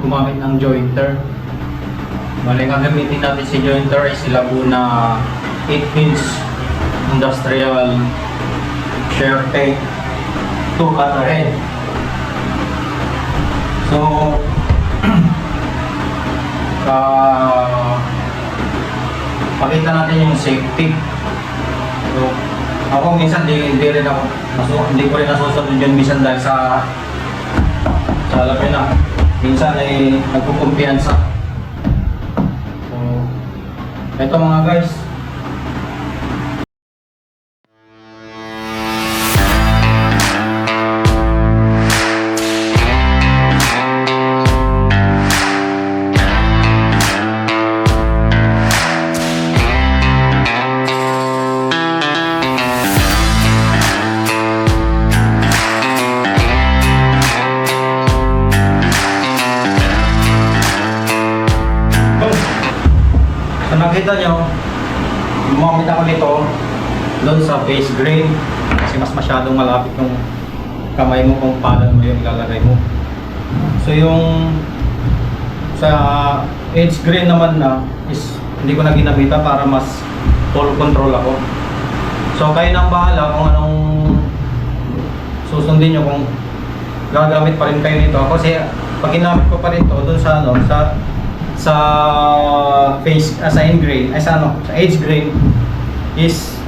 gumamit ng jointer. Bali, ang gagamitin natin si jointer ay si Laguna 8-inch industrial Sherpe 2 cut head. So, pakita natin yung safety. So, ako minsan hindi ko rin nasusunod yun minsan dahil sa alam nyo na, minsan ay nagkukumpiyansa. So, ito mga guys. So nakita nyo, gumamit ako nito doon sa face grain kasi mas masyadong malapit yung kamay mo kung paano mo yung ilalagay mo. So yung sa edge grain naman na is hindi ko na ginamita para mas full control ako. So kayo nang bahala kung anong susundin nyo, kung gagamit pa rin kayo nito. Kasi pag ginamit ko pa rin to doon sa sa face sa end grain ay sa edge grain is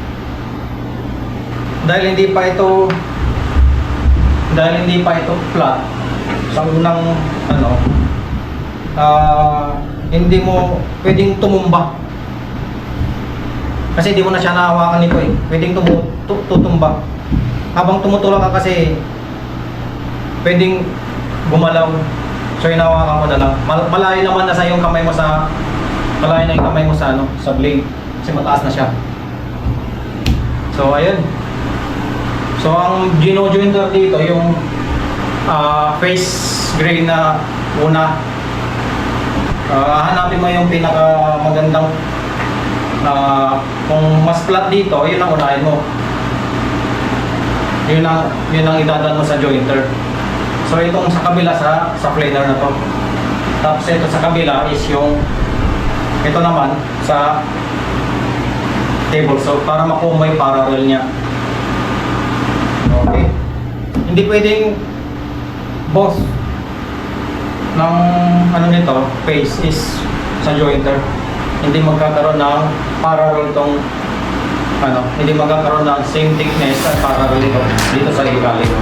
dahil hindi pa ito flat sa unang hindi mo pwedeng tumumba kasi hindi mo na siya nahawakan nito pwedeng tutumba habang tumutulak ka kasi pwedeng gumalaw. So hinawakan ko na lang. Malayo naman na sa yung kamay mo malayo na yung kamay mo sa blade kasi mataas na siya. So ayun. So ang gino-jointer dito yung face grain na una. Hanapin mo yung pinaka magandang kung mas flat dito, yun ang unahin mo. Yun ang idadaan mo sa jointer. So itong sa kabila sa planer na to. Tapos ito sa kabila is ito naman sa table saw para makuha mo yung parallel niya. Okay. Hindi pwedeng boss ng nito face is sa jointer. Hindi magkakaroon ng parallel tong hindi magkakaroon ng same thickness at parallel dito sa ilalim.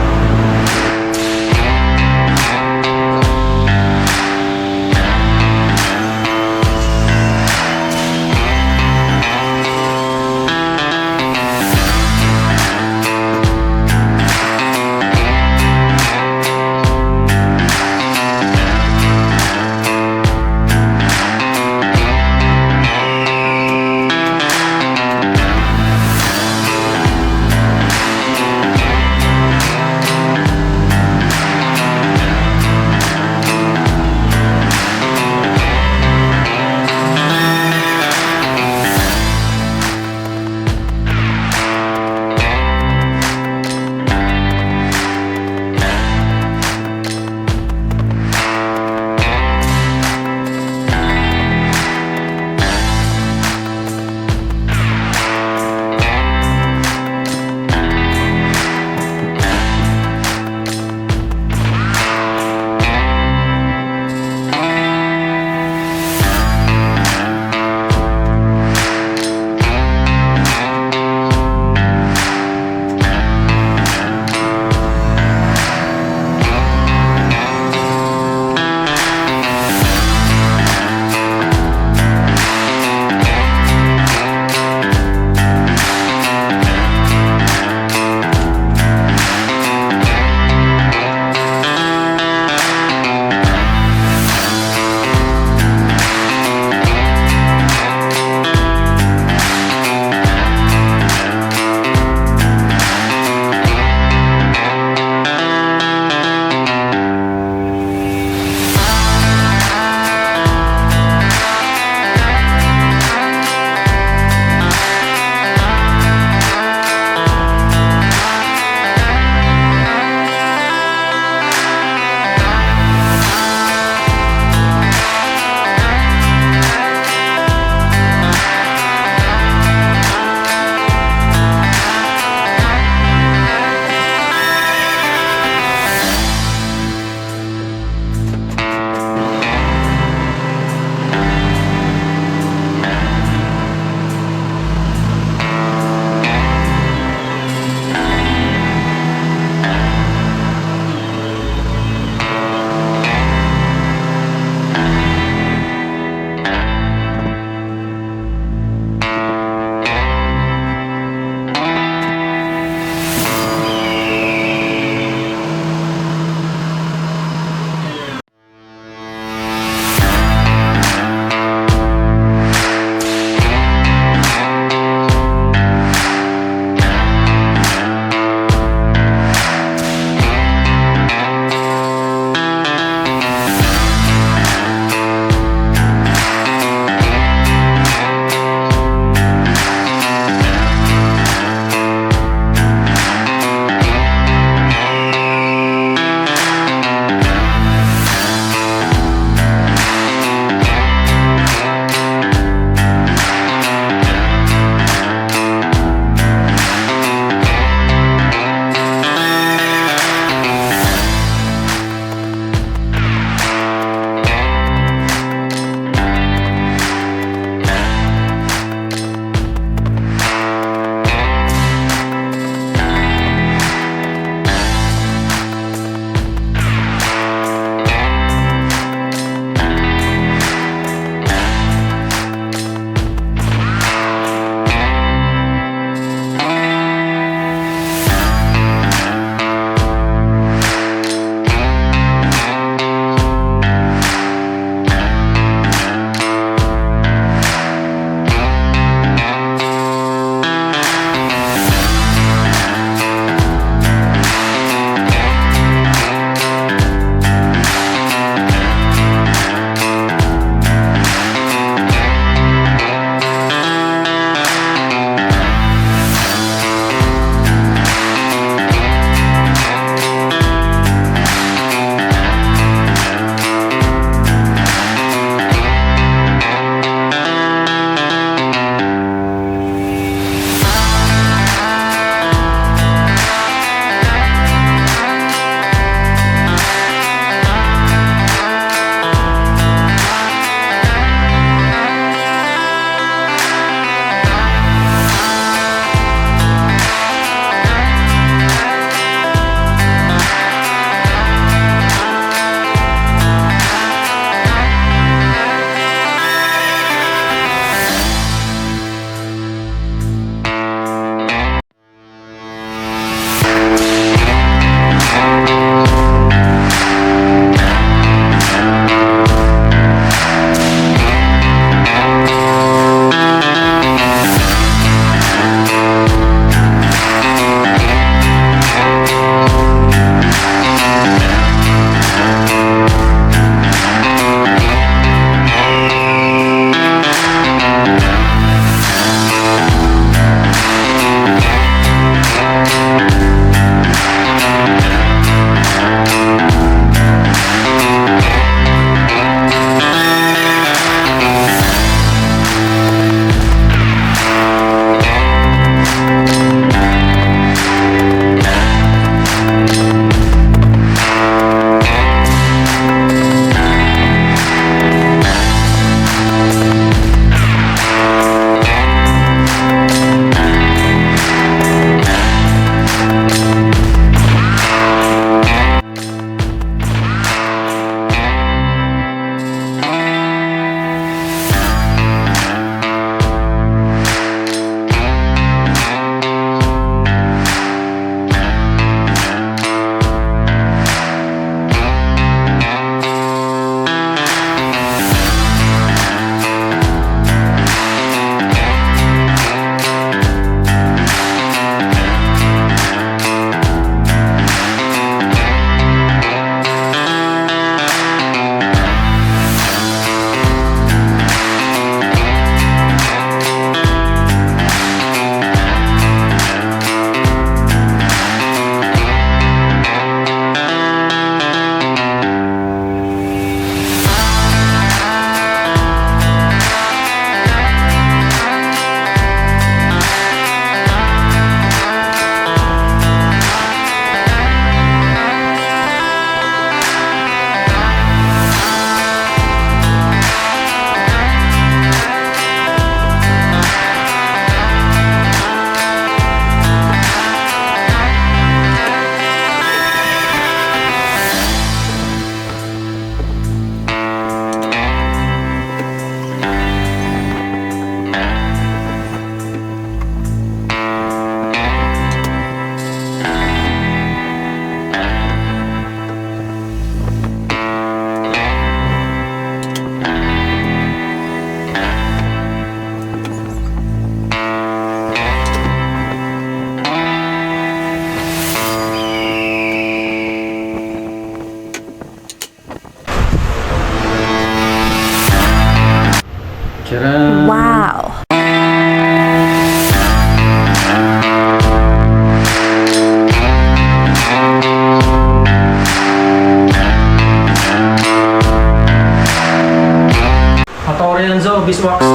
Alonzo, Biswax.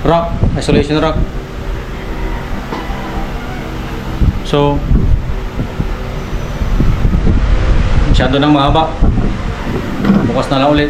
Rack, isolation rack. So, masyado nang mahaba. Bukas na lang ulit.